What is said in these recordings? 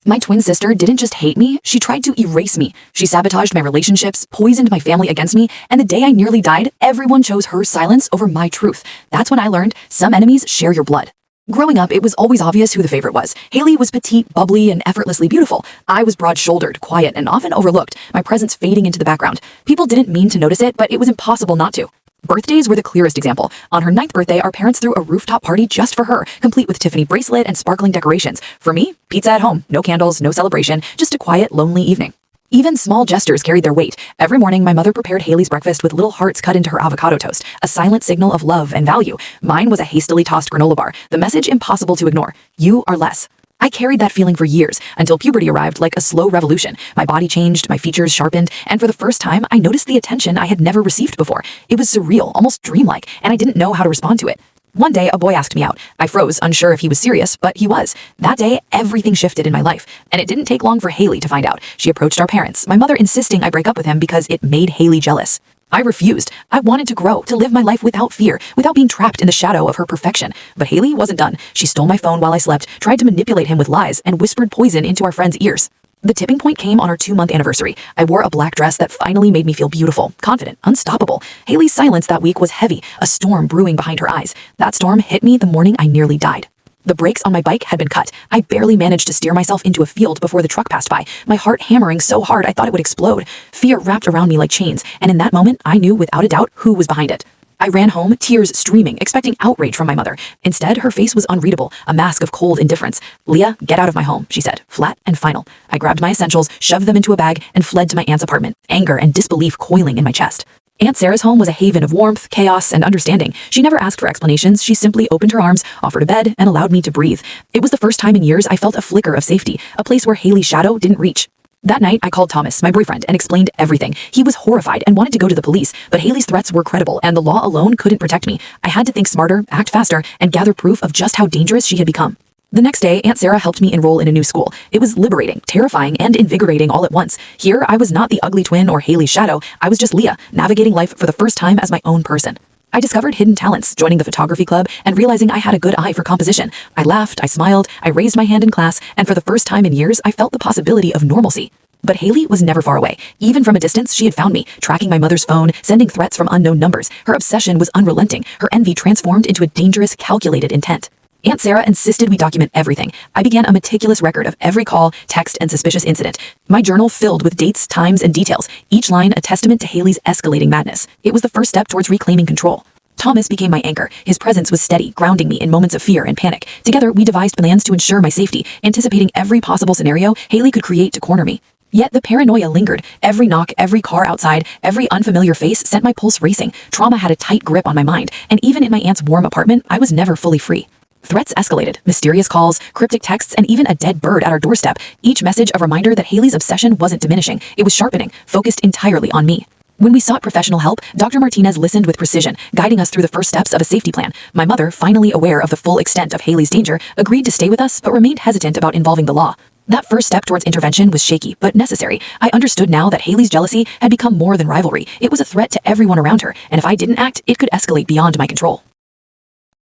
My twin sister didn't just hate me, she tried to erase me. She sabotaged my relationships, poisoned my family against me, and the day I nearly died, everyone chose her silence over my truth. That's when I learned some enemies share your blood. Growing up, it was always obvious who the favorite was. Haley was petite, bubbly, and effortlessly beautiful. I was broad-shouldered, quiet, and often overlooked, my presence fading into the background. People didn't mean to notice it, but it was impossible not to. Birthdays were the clearest example. On her 9th birthday, our parents threw a rooftop party just for her, complete with Tiffany bracelet and sparkling decorations. For me, pizza at home, no candles, no celebration, just a quiet, lonely evening. Even small gestures carried their weight. Every morning, my mother prepared Haley's breakfast with little hearts cut into her avocado toast, a silent signal of love and value. Mine was a hastily tossed granola bar, the message impossible to ignore. You are less. I carried that feeling for years, until puberty arrived like a slow revolution. My body changed, my features sharpened, and for the first time, I noticed the attention I had never received before. It was surreal, almost dreamlike, and I didn't know how to respond to it. One day, a boy asked me out. I froze, unsure if he was serious, but he was. That day, everything shifted in my life, and it didn't take long for Haley to find out. She approached our parents, my mother insisting I break up with him because it made Haley jealous. I refused. I wanted to grow, to live my life without fear, without being trapped in the shadow of her perfection. But Haley wasn't done. She stole my phone while I slept, tried to manipulate him with lies, and whispered poison into our friends' ears. The tipping point came on our 2-month anniversary. I wore a black dress that finally made me feel beautiful, confident, unstoppable. Haley's silence that week was heavy, a storm brewing behind her eyes. That storm hit me the morning I nearly died. The brakes on my bike had been cut. I barely managed to steer myself into a field before the truck passed by, my heart hammering so hard I thought it would explode. Fear wrapped around me like chains, and in that moment, I knew without a doubt who was behind it. I ran home, tears streaming, expecting outrage from my mother. Instead, her face was unreadable, a mask of cold indifference. "Leah, get out of my home," she said, flat and final. I grabbed my essentials, shoved them into a bag, and fled to my aunt's apartment, anger and disbelief coiling in my chest. Aunt Sarah's home was a haven of warmth, chaos, and understanding. She never asked for explanations. She simply opened her arms, offered a bed, and allowed me to breathe. It was the first time in years I felt a flicker of safety, a place where Haley's shadow didn't reach. That night, I called Thomas, my boyfriend, and explained everything. He was horrified and wanted to go to the police, but Haley's threats were credible, and the law alone couldn't protect me. I had to think smarter, act faster, and gather proof of just how dangerous she had become. The next day, Aunt Sarah helped me enroll in a new school. It was liberating, terrifying, and invigorating all at once. Here, I was not the ugly twin or Haley's shadow. I was just Leah, navigating life for the first time as my own person. I discovered hidden talents, joining the photography club, and realizing I had a good eye for composition. I laughed, I smiled, I raised my hand in class, and for the first time in years, I felt the possibility of normalcy. But Haley was never far away. Even from a distance, she had found me, tracking my mother's phone, sending threats from unknown numbers. Her obsession was unrelenting, her envy transformed into a dangerous, calculated intent. Aunt Sarah insisted we document everything. I began a meticulous record of every call, text, and suspicious incident. My journal filled with dates, times, and details, each line a testament to Haley's escalating madness. It was the first step towards reclaiming control. Thomas became my anchor. His presence was steady, grounding me in moments of fear and panic. Together, we devised plans to ensure my safety, anticipating every possible scenario Haley could create to corner me. Yet the paranoia lingered. Every knock, every car outside, every unfamiliar face sent my pulse racing. Trauma had a tight grip on my mind, and even in my aunt's warm apartment, I was never fully free. Threats escalated, mysterious calls, cryptic texts, and even a dead bird at our doorstep, each message a reminder that Haley's obsession wasn't diminishing, it was sharpening, focused entirely on me. When we sought professional help, Dr. Martinez listened with precision, guiding us through the first steps of a safety plan. My mother, finally aware of the full extent of Haley's danger, agreed to stay with us but remained hesitant about involving the law. That first step towards intervention was shaky, but necessary. I understood now that Haley's jealousy had become more than rivalry. It was a threat to everyone around her, and if I didn't act, it could escalate beyond my control.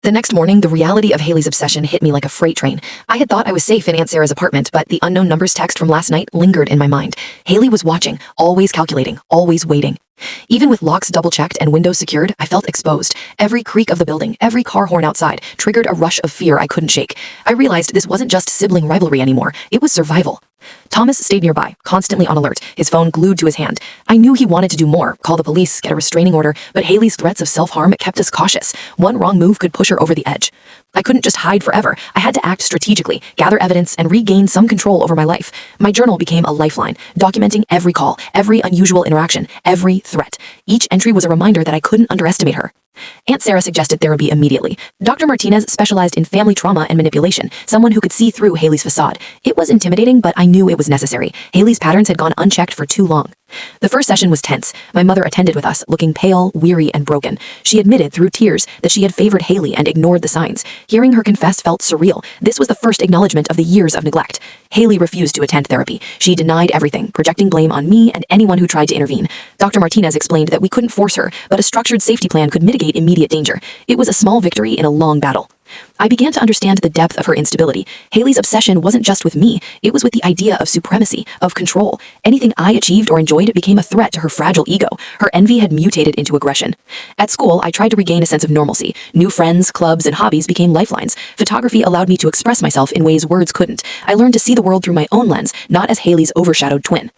The next morning, the reality of Haley's obsession hit me like a freight train. I had thought I was safe in Aunt Sarah's apartment, but the unknown numbers text from last night lingered in my mind. Haley was watching, always calculating, always waiting. Even with locks double-checked and windows secured, I felt exposed. Every creak of the building, every car horn outside, triggered a rush of fear I couldn't shake. I realized this wasn't just sibling rivalry anymore. It was survival. Thomas stayed nearby, constantly on alert, his phone glued to his hand. I knew he wanted to do more, call the police, get a restraining order, but Haley's threats of self-harm kept us cautious. One wrong move could push her over the edge. I couldn't just hide forever. I had to act strategically, gather evidence, and regain some control over my life. My journal became a lifeline, documenting every call, every unusual interaction, every threat. Each entry was a reminder that I couldn't underestimate her. Aunt Sarah suggested therapy immediately. Dr. Martinez specialized in family trauma and manipulation, someone who could see through Haley's facade. It was intimidating, but I knew it was necessary. Haley's patterns had gone unchecked for too long. The first session was tense. My mother attended with us, looking pale, weary, and broken. She admitted through tears that she had favored Haley and ignored the signs. Hearing her confess felt surreal. This was the first acknowledgement of the years of neglect. Haley refused to attend therapy. She denied everything, projecting blame on me and anyone who tried to intervene. Dr. Martinez explained that we couldn't force her, but a structured safety plan could mitigate immediate danger. It was a small victory in a long battle. I began to understand the depth of her instability. Haley's obsession wasn't just with me, it was with the idea of supremacy, of control. Anything I achieved or enjoyed became a threat to her fragile ego. Her envy had mutated into aggression. At school, I tried to regain a sense of normalcy. New friends, clubs, and hobbies became lifelines. Photography allowed me to express myself in ways words couldn't. I learned to see the world through my own lens, not as Haley's overshadowed twin.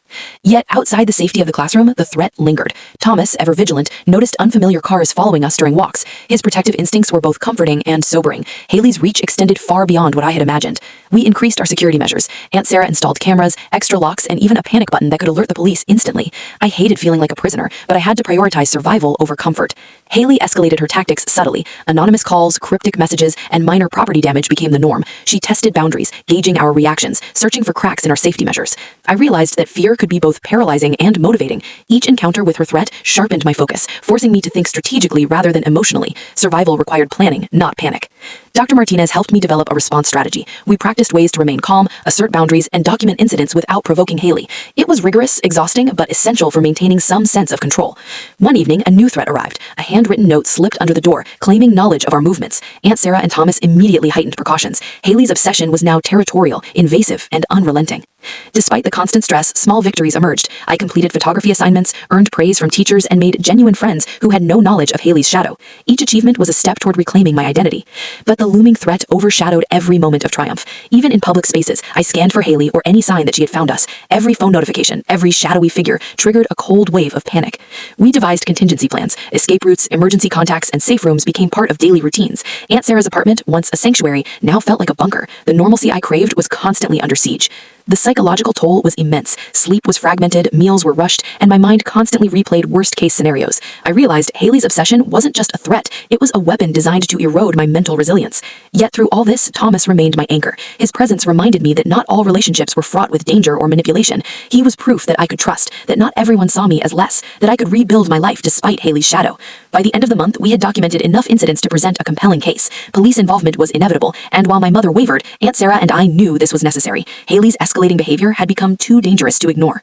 Yet, outside the safety of the classroom, the threat lingered. Thomas, ever vigilant, noticed unfamiliar cars following us during walks. His protective instincts were both comforting and sobering. Haley's reach extended far beyond what I had imagined. We increased our security measures. Aunt Sarah installed cameras, extra locks, and even a panic button that could alert the police instantly. I hated feeling like a prisoner, but I had to prioritize survival over comfort. Haley escalated her tactics subtly. Anonymous calls, cryptic messages, and minor property damage became the norm. She tested boundaries, gauging our reactions, searching for cracks in our safety measures. I realized that fear could be both paralyzing and motivating. Each encounter with her threat sharpened my focus, forcing me to think strategically rather than emotionally. Survival required planning, not panic. Dr. Martinez helped me develop a response strategy. We practiced ways to remain calm, assert boundaries, and document incidents without provoking Haley. It was rigorous, exhausting, but essential for maintaining some sense of control. One evening, a new threat arrived. A handwritten note slipped under the door, claiming knowledge of our movements. Aunt Sarah and Thomas immediately heightened precautions. Haley's obsession was now territorial, invasive, and unrelenting. Despite the constant stress, small victories emerged. I completed photography assignments, earned praise from teachers, and made genuine friends who had no knowledge of Haley's shadow. Each achievement was a step toward reclaiming my identity. But the looming threat overshadowed every moment of triumph. Even in public spaces, I scanned for Haley or any sign that she had found us. Every phone notification, every shadowy figure triggered a cold wave of panic. We devised contingency plans. Escape routes, emergency contacts, and safe rooms became part of daily routines. Aunt Sarah's apartment, once a sanctuary, now felt like a bunker. The normalcy I craved was constantly under siege. The psychological toll was immense. Sleep was fragmented, meals were rushed, and my mind constantly replayed worst-case scenarios. I realized Haley's obsession wasn't just a threat, it was a weapon designed to erode my mental resilience. Yet through all this, Thomas remained my anchor. His presence reminded me that not all relationships were fraught with danger or manipulation. He was proof that I could trust, that not everyone saw me as less, that I could rebuild my life despite Haley's shadow. By the end of the month, we had documented enough incidents to present a compelling case. Police involvement was inevitable, and while my mother wavered, Aunt Sarah and I knew this was necessary. Haley's escalating behavior had become too dangerous to ignore.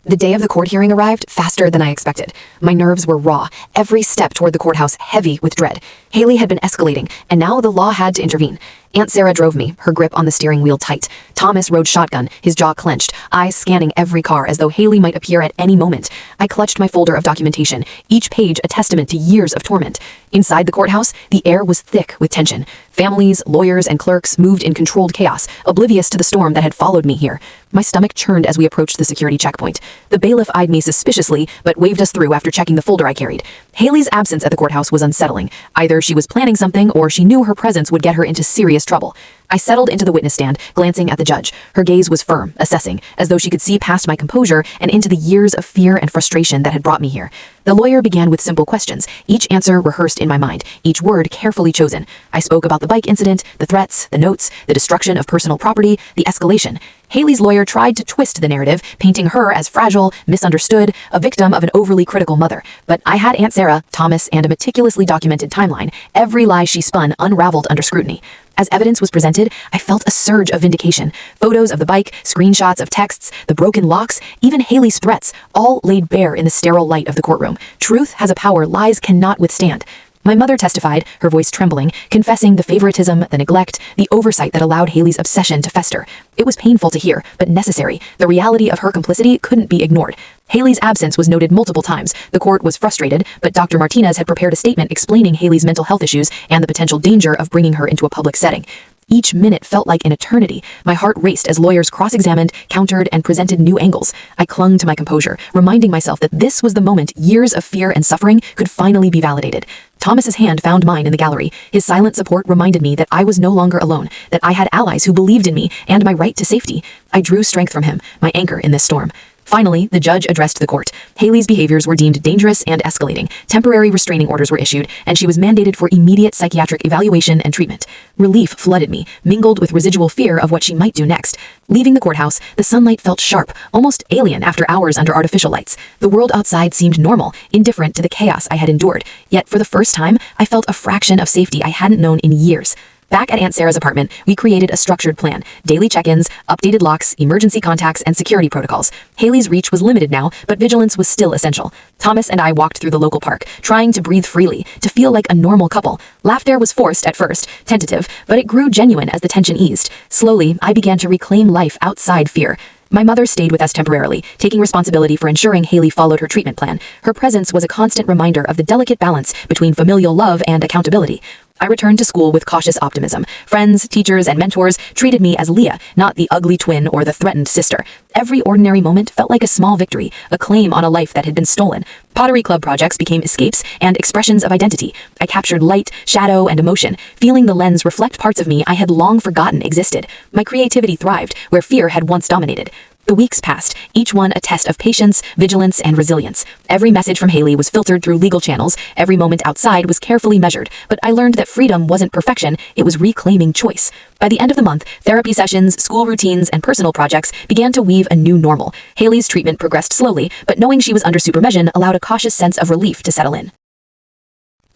The day of the court hearing arrived faster than I expected. My nerves were raw, every step toward the courthouse heavy with dread. Haley had been escalating, and now the law had to intervene. Aunt Sarah drove me, her grip on the steering wheel tight. Thomas rode shotgun, his jaw clenched, eyes scanning every car as though Haley might appear at any moment. I clutched my folder of documentation, each page a testament to years of torment. Inside the courthouse, the air was thick with tension. Families, lawyers, and clerks moved in controlled chaos, oblivious to the storm that had followed me here. My stomach churned as we approached the security checkpoint. The bailiff eyed me suspiciously, but waved us through after checking the folder I carried. Haley's absence at the courthouse was unsettling. Either she was planning something, or she knew her presence would get her into serious trouble. I settled into the witness stand, glancing at the judge. Her gaze was firm, assessing, as though she could see past my composure and into the years of fear and frustration that had brought me here. The lawyer began with simple questions, each answer rehearsed in my mind, each word carefully chosen. I spoke about the bike incident, the threats, the notes, the destruction of personal property, the escalation. Haley's lawyer tried to twist the narrative, painting her as fragile, misunderstood, a victim of an overly critical mother. But I had Aunt Sarah, Thomas, and a meticulously documented timeline. Every lie she spun unraveled under scrutiny. As evidence was presented, I felt a surge of vindication. Photos of the bike, screenshots of texts, the broken locks, even Haley's threats, all laid bare in the sterile light of the courtroom. Truth has a power lies cannot withstand. My mother testified, her voice trembling, confessing the favoritism, the neglect, the oversight that allowed Haley's obsession to fester. It was painful to hear, but necessary. The reality of her complicity couldn't be ignored. Haley's absence was noted multiple times. The court was frustrated, but Dr. Martinez had prepared a statement explaining Haley's mental health issues and the potential danger of bringing her into a public setting. Each minute felt like an eternity. My heart raced as lawyers cross-examined, countered, and presented new angles. I clung to my composure, reminding myself that this was the moment years of fear and suffering could finally be validated. Thomas's hand found mine in the gallery. His silent support reminded me that I was no longer alone, that I had allies who believed in me and my right to safety. I drew strength from him, my anchor in this storm. Finally, the judge addressed the court. Haley's behaviors were deemed dangerous and escalating. Temporary restraining orders were issued, and she was mandated for immediate psychiatric evaluation and treatment. Relief flooded me, mingled with residual fear of what she might do next. Leaving the courthouse, the sunlight felt sharp, almost alien after hours under artificial lights. The world outside seemed normal, indifferent to the chaos I had endured. Yet for the first time, I felt a fraction of safety I hadn't known in years. Back at Aunt Sarah's apartment, we created a structured plan: daily check-ins, updated locks, emergency contacts, and security protocols. Haley's reach was limited now, but vigilance was still essential. Thomas and I walked through the local park, trying to breathe freely, to feel like a normal couple. Laughter was forced at first, tentative, but it grew genuine as the tension eased. Slowly, I began to reclaim life outside fear. My mother stayed with us temporarily, taking responsibility for ensuring Haley followed her treatment plan. Her presence was a constant reminder of the delicate balance between familial love and accountability. I returned to school with cautious optimism. Friends, teachers, and mentors treated me as Leah, not the ugly twin or the threatened sister. Every ordinary moment felt like a small victory, a claim on a life that had been stolen. Pottery club projects became escapes and expressions of identity. I captured light, shadow, and emotion, feeling the lens reflect parts of me I had long forgotten existed. My creativity thrived where fear had once dominated. The weeks passed, each one a test of patience, vigilance, and resilience. Every message from Haley was filtered through legal channels. Every moment outside was carefully measured. But I learned that freedom wasn't perfection, it was reclaiming choice. By the end of the month, therapy sessions, school routines, and personal projects began to weave a new normal. Haley's treatment progressed slowly, but knowing she was under supervision allowed a cautious sense of relief to settle in.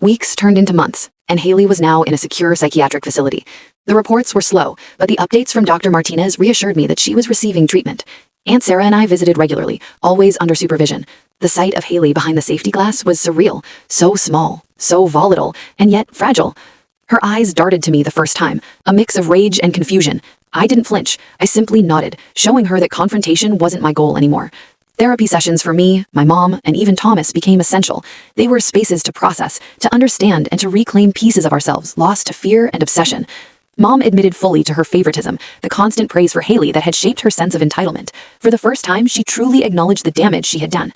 Weeks turned into months, and Haley was now in a secure psychiatric facility. The reports were slow, but the updates from Dr. Martinez reassured me that she was receiving treatment. Aunt Sarah and I visited regularly, always under supervision. The sight of Haley behind the safety glass was surreal, so small, so volatile, and yet fragile. Her eyes darted to me the first time, a mix of rage and confusion. I didn't flinch, I simply nodded, showing her that confrontation wasn't my goal anymore. Therapy sessions for me, my mom, and even Thomas became essential. They were spaces to process, to understand, and to reclaim pieces of ourselves lost to fear and obsession. Mom admitted fully to her favoritism, the constant praise for Haley that had shaped her sense of entitlement. For the first time, she truly acknowledged the damage she had done.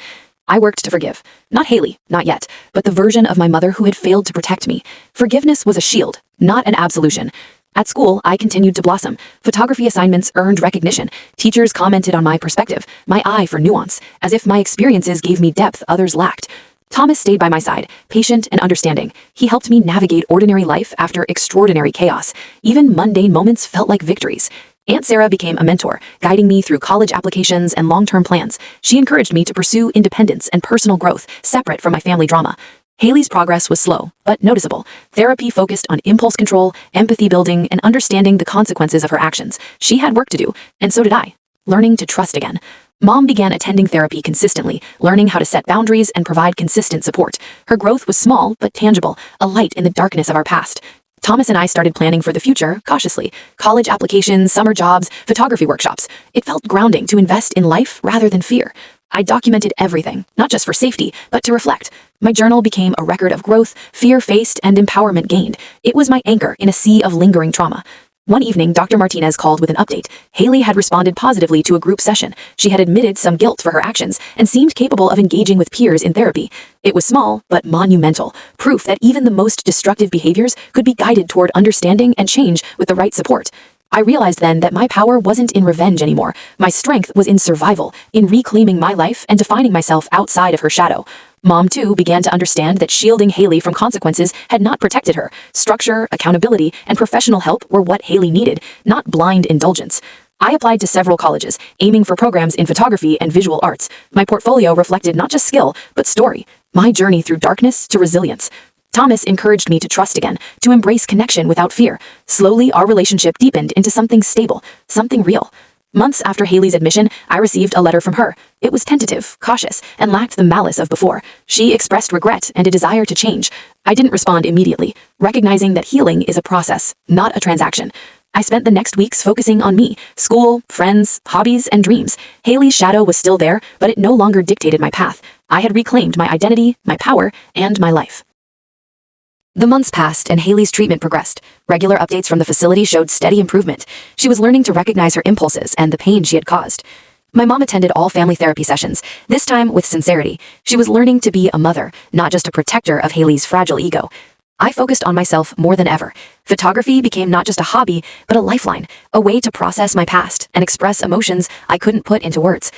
I worked to forgive. Not Haley, not yet, but the version of my mother who had failed to protect me. Forgiveness was a shield, not an absolution. At school, I continued to blossom. Photography assignments earned recognition. Teachers commented on my perspective, my eye for nuance, as if my experiences gave me depth others lacked. Thomas stayed by my side, patient and understanding. He helped me navigate ordinary life after extraordinary chaos. Even mundane moments felt like victories. Aunt Sarah became a mentor, guiding me through college applications and long-term plans. She encouraged me to pursue independence and personal growth, separate from my family drama. Haley's progress was slow, but noticeable. Therapy focused on impulse control, empathy building, and understanding the consequences of her actions. She had work to do, and so did I. Learning to trust again. Mom began attending therapy consistently, learning how to set boundaries and provide consistent support. Her growth was small but tangible, a light in the darkness of our past. Thomas and I started planning for the future, cautiously. College applications, summer jobs, photography workshops. It felt grounding to invest in life rather than fear. I documented everything, not just for safety, but to reflect. My journal became a record of growth, fear faced, and empowerment gained. It was my anchor in a sea of lingering trauma. One evening, Dr. Martinez called with an update. Haley had responded positively to a group session. She had admitted some guilt for her actions and seemed capable of engaging with peers in therapy. It was small, but monumental, proof that even the most destructive behaviors could be guided toward understanding and change with the right support. I realized then that my power wasn't in revenge anymore. My strength was in survival, in reclaiming my life and defining myself outside of her shadow. Mom, too, began to understand that shielding Haley from consequences had not protected her. Structure, accountability, and professional help were what Haley needed, not blind indulgence. I applied to several colleges, aiming for programs in photography and visual arts. My portfolio reflected not just skill, but story. My journey through darkness to resilience. Thomas encouraged me to trust again, to embrace connection without fear. Slowly, our relationship deepened into something stable, something real. Months after Haley's admission, I received a letter from her. It was tentative, cautious, and lacked the malice of before. She expressed regret and a desire to change. I didn't respond immediately, recognizing that healing is a process, not a transaction. I spent the next weeks focusing on me, school, friends, hobbies, and dreams. Haley's shadow was still there, but it no longer dictated my path. I had reclaimed my identity, my power, and my life. The months passed and Haley's treatment progressed. Regular updates from the facility showed steady improvement. She was learning to recognize her impulses and the pain she had caused. My mom attended all family therapy sessions, this time with sincerity. She was learning to be a mother, not just a protector of Haley's fragile ego. I focused on myself more than ever. Photography became not just a hobby, but a lifeline, a way to process my past and express emotions I couldn't put into words.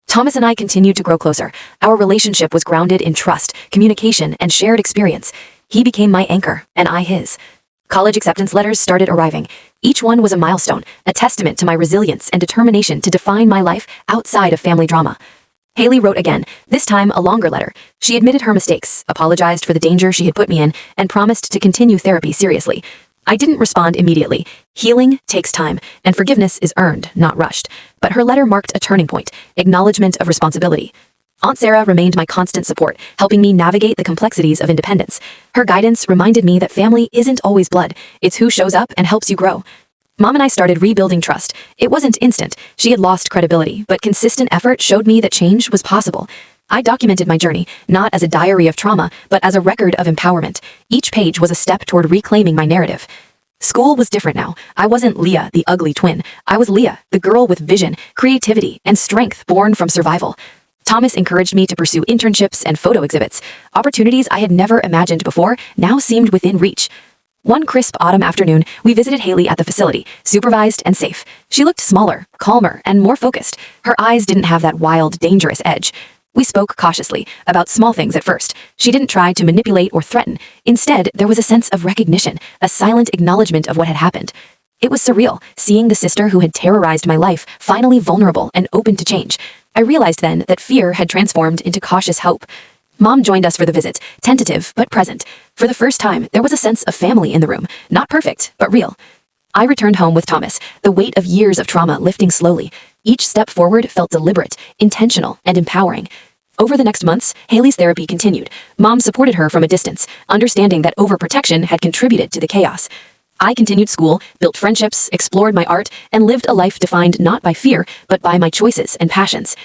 Thomas and I continued to grow closer. Our relationship was grounded in trust, communication, and shared experience. He became my anchor, and I his. College acceptance letters started arriving. Each one was a milestone, a testament to my resilience and determination to define my life outside of family drama. Haley wrote again, this time a longer letter. She admitted her mistakes, apologized for the danger she had put me in, and promised to continue therapy seriously. I didn't respond immediately. Healing takes time, and forgiveness is earned, not rushed. But her letter marked a turning point, acknowledgement of responsibility. Aunt Sarah remained my constant support, helping me navigate the complexities of independence. Her guidance reminded me that family isn't always blood, it's who shows up and helps you grow. Mom and I started rebuilding trust. It wasn't instant. She had lost credibility, but consistent effort showed me that change was possible. I documented my journey, not as a diary of trauma, but as a record of empowerment. Each page was a step toward reclaiming my narrative. School was different now. I wasn't Leah, the ugly twin. I was Leah, the girl with vision, creativity, and strength born from survival. Thomas encouraged me to pursue internships and photo exhibits. Opportunities I had never imagined before now seemed within reach. One crisp autumn afternoon, we visited Haley at the facility, supervised and safe. She looked smaller, calmer, and more focused. Her eyes didn't have that wild, dangerous edge. We spoke cautiously, about small things at first. She didn't try to manipulate or threaten. Instead, there was a sense of recognition, a silent acknowledgement of what had happened. It was surreal, seeing the sister who had terrorized my life finally vulnerable and open to change. I realized then that fear had transformed into cautious hope. Mom joined us for the visit, tentative but present. For the first time, there was a sense of family in the room, not perfect, but real. I returned home with Thomas, the weight of years of trauma lifting slowly. Each step forward felt deliberate, intentional, and empowering. Over the next months, Haley's therapy continued. Mom supported her from a distance, understanding that overprotection had contributed to the chaos. I continued school, built friendships, explored my art, and lived a life defined not by fear, but by my choices and passions.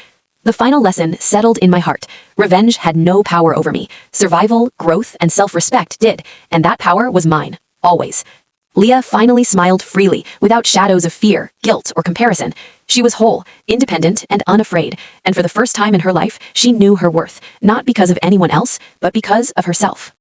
The final lesson settled in my heart. Revenge had no power over me. Survival, growth, and self-respect did, and that power was mine, always. Leah finally smiled freely, without shadows of fear, guilt, or comparison. She was whole, independent, and unafraid, and for the first time in her life, she knew her worth, not because of anyone else, but because of herself.